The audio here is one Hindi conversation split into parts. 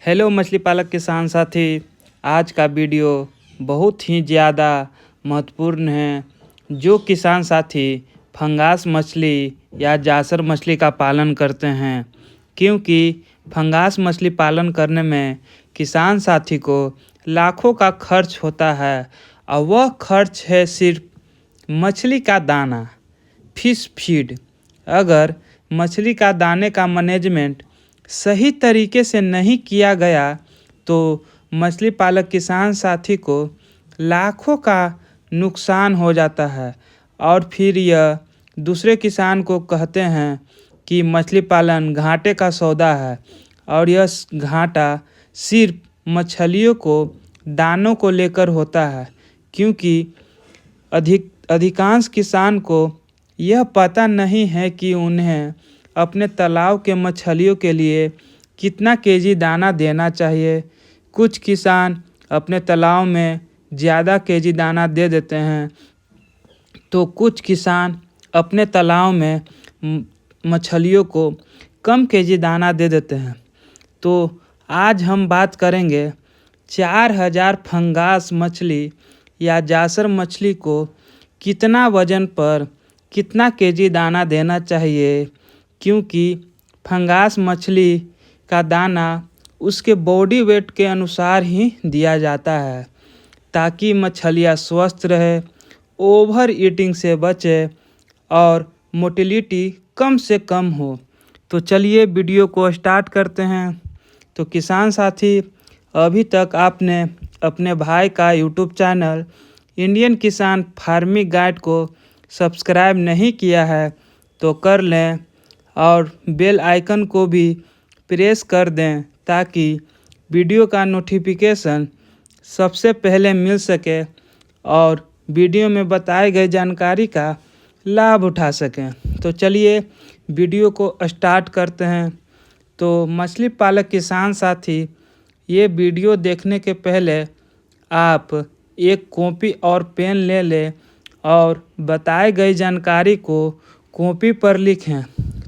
हेलो मछली पालक किसान साथी। आज का वीडियो बहुत ही ज़्यादा महत्वपूर्ण है। जो किसान साथी फंगास मछली या जासर मछली का पालन करते हैं, क्योंकि फंगास मछली पालन करने में किसान साथी को लाखों का खर्च होता है और वह खर्च है सिर्फ मछली का दाना, फिश फीड। अगर मछली का दाने का मैनेजमेंट सही तरीके से नहीं किया गया तो मछली पालक किसान साथी को लाखों का नुकसान हो जाता है और फिर यह दूसरे किसान को कहते हैं कि मछली पालन घाटे का सौदा है। और यह घाटा सिर्फ मछलियों को दानों को लेकर होता है, क्योंकि अधिकांश किसान को यह पता नहीं है कि उन्हें अपने तालाब के मछलियों के लिए कितना केजी दाना देना चाहिए। कुछ किसान अपने तालाब में ज़्यादा केजी दाना दे देते हैं, तो कुछ किसान अपने तालाब में मछलियों को कम केजी दाना दे देते हैं। तो आज हम बात करेंगे 4000 फंगास मछली या जासर मछली को कितना वजन पर कितना केजी दाना देना चाहिए, क्योंकि फंगास मछली का दाना उसके बॉडी वेट के अनुसार ही दिया जाता है, ताकि मछलियाँ स्वस्थ रहे, ओवर ईटिंग से बचे और मोटिलिटी कम से कम हो। तो चलिए वीडियो को स्टार्ट करते हैं। तो किसान साथी, अभी तक आपने अपने भाई का यूट्यूब चैनल इंडियन किसान फार्मिंग गाइड को सब्सक्राइब नहीं किया है तो कर लें और बेल आइकन को भी प्रेस कर दें, ताकि वीडियो का नोटिफिकेशन सबसे पहले मिल सके और वीडियो में बताई गई जानकारी का लाभ उठा सकें। तो चलिए वीडियो को स्टार्ट करते हैं। तो मछली पालक किसान साथी, ये वीडियो देखने के पहले आप एक कॉपी और पेन ले लें और बताई गई जानकारी को कॉपी पर लिखें।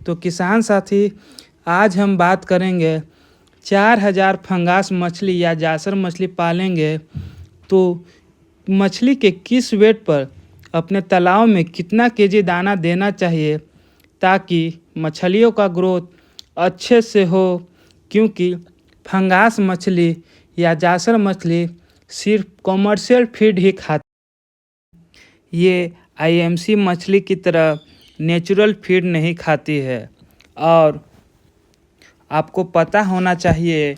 तो किसान साथी, आज हम बात करेंगे 4000 फंगास मछली या जासर मछली पालेंगे तो मछली के किस वेट पर अपने तालाब में कितना केजी दाना देना चाहिए, ताकि मछलियों का ग्रोथ अच्छे से हो। क्योंकि फंगास मछली या जासर मछली सिर्फ कमर्शियल फीड ही खाती, ये आईएमसी मछली की तरह नेचुरल फीड नहीं खाती है। और आपको पता होना चाहिए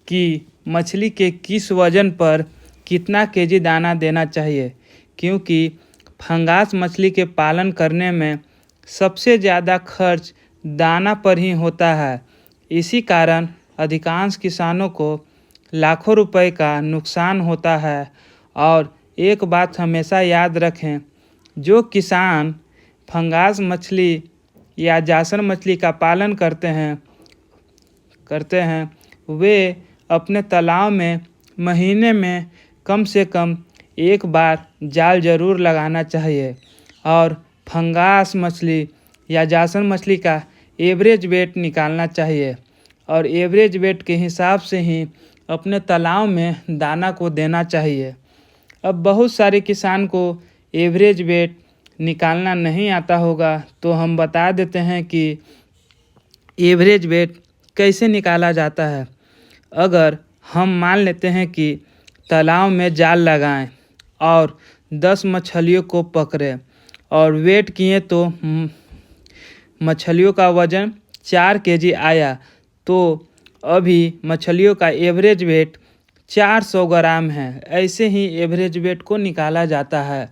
कि मछली के किस वजन पर कितना केजी दाना देना चाहिए, क्योंकि फंगास मछली के पालन करने में सबसे ज़्यादा खर्च दाना पर ही होता है। इसी कारण अधिकांश किसानों को लाखों रुपए का नुकसान होता है। और एक बात हमेशा याद रखें, जो किसान फंगास मछली या जासर मछली का पालन करते हैं वे अपने तालाब में महीने में कम से कम एक बार जाल ज़रूर लगाना चाहिए और फंगास मछली या जासर मछली का एवरेज वेट निकालना चाहिए और एवरेज वेट के हिसाब से ही अपने तालाब में दाना को देना चाहिए। अब बहुत सारे किसान को एवरेज वेट निकालना नहीं आता होगा, तो हम बता देते हैं कि एवरेज वेट कैसे निकाला जाता है। अगर हम मान लेते हैं कि तालाब में जाल लगाएं और 10 मछलियों को पकड़े और वेट किए तो मछलियों का वज़न 4 केजी आया, तो अभी मछलियों का एवरेज वेट 400 ग्राम है। ऐसे ही एवरेज वेट को निकाला जाता है।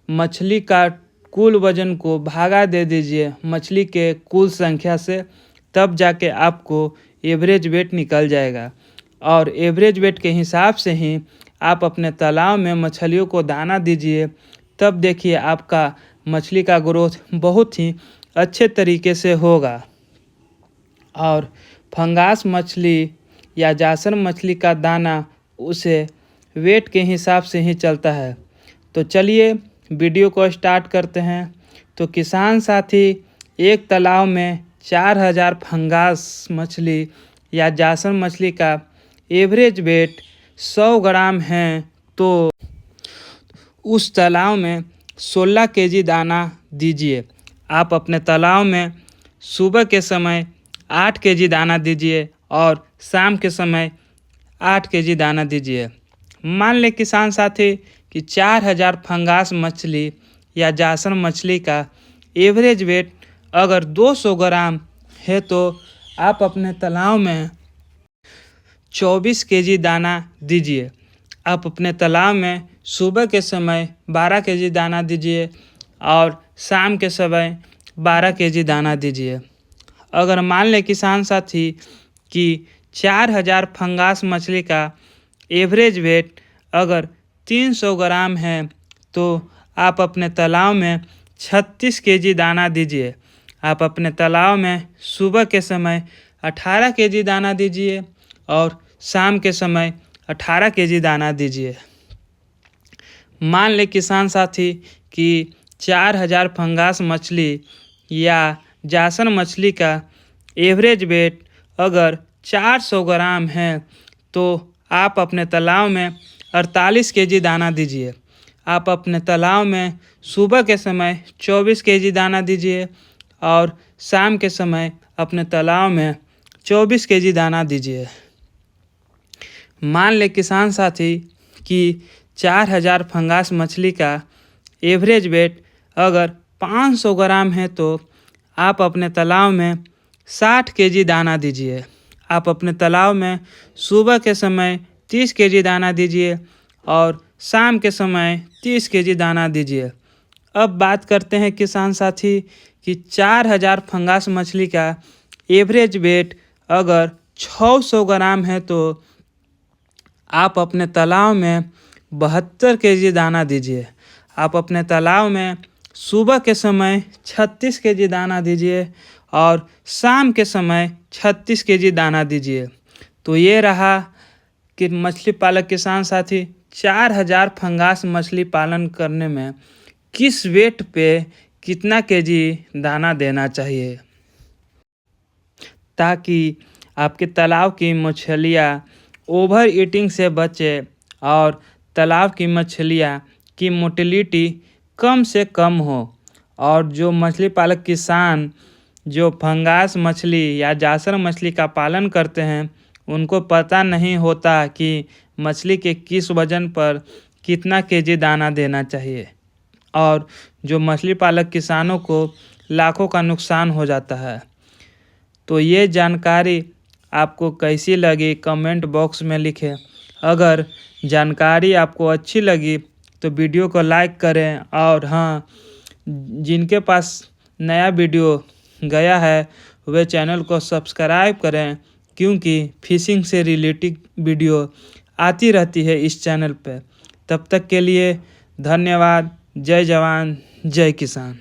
मछली का कुल वज़न को भागा दे दीजिए मछली के कुल संख्या से, तब जाके आपको एवरेज वेट निकल जाएगा। और एवरेज वेट के हिसाब से ही आप अपने तालाब में मछलियों को दाना दीजिए, तब देखिए आपका मछली का ग्रोथ बहुत ही अच्छे तरीके से होगा। और फंगास मछली या जासर मछली का दाना उसे वेट के हिसाब से ही चलता है। तो चलिए वीडियो को स्टार्ट करते हैं। तो किसान साथी, एक तालाब में 4000 फंगास मछली या जासन मछली का एवरेज वेट 100 ग्राम है तो उस तालाब में 16 केजी दाना दीजिए। आप अपने तालाब में सुबह के समय 8 केजी दाना दीजिए और शाम के समय 8 केजी दाना दीजिए। मान ले किसान साथी कि 4000 फंगास मछली या जासन मछली का एवरेज वेट अगर 200 ग्राम है तो आप अपने तालाब में 24 केजी दाना दीजिए। आप अपने तालाब में सुबह के समय 12 केजी दाना दीजिए और शाम के समय 12 केजी दाना दीजिए। अगर मान ले किसान साथी कि 4000 फंगास मछली का एवरेज वेट अगर 300 ग्राम है तो आप अपने तालाब में 36 केजी दाना दीजिए। आप अपने तालाब में सुबह के समय 18 केजी दाना दीजिए और शाम के समय 18 केजी दाना दीजिए। मान ले किसान साथी कि 4000 फंगास मछली या जासन मछली का एवरेज वेट अगर 400 ग्राम है तो आप अपने तालाब में 48 केजी दाना दीजिए। आप अपने तालाब में सुबह के समय 24 केजी दाना दीजिए और शाम के समय अपने तालाब में 24 केजी दाना दीजिए। मान ले किसान साथी कि 4000 फंगास मछली का एवरेज वेट अगर 500 ग्राम है तो आप अपने तालाब में 60 केजी दाना दीजिए। आप अपने तालाब में सुबह के समय 30 केजी दाना दीजिए और शाम के समय 30 केजी दाना दीजिए। अब बात करते हैं किसान साथी कि 4000 फंगास मछली का एवरेज वेट अगर 600 ग्राम है तो आप अपने तालाब में 72 केजी दाना दीजिए। आप अपने तालाब में सुबह के समय 36 केजी दाना दीजिए और शाम के समय 36 केजी दाना दीजिए। तो ये रहा कि मछली पालक किसान साथी 4000 फंगास मछली पालन करने में किस वेट पे कितना केजी दाना देना चाहिए ताकि आपके तालाब की मछलियाँ ओवर ईटिंग से बचे और तालाब की मछलियाँ की मोटिलिटी कम से कम हो। और जो मछली पालक किसान जो फंगास मछली या जासर मछली का पालन करते हैं उनको पता नहीं होता कि मछली के किस वजन पर कितना केजी दाना देना चाहिए और जो मछली पालक किसानों को लाखों का नुकसान हो जाता है। तो ये जानकारी आपको कैसी लगी कमेंट बॉक्स में लिखें। अगर जानकारी आपको अच्छी लगी तो वीडियो को लाइक करें और हाँ, जिनके पास नया वीडियो गया है वे चैनल को सब्सक्राइब करें क्योंकि फिशिंग से रिलेटेड वीडियो आती रहती है इस चैनल पर। तब तक के लिए धन्यवाद। जय जवान जय किसान।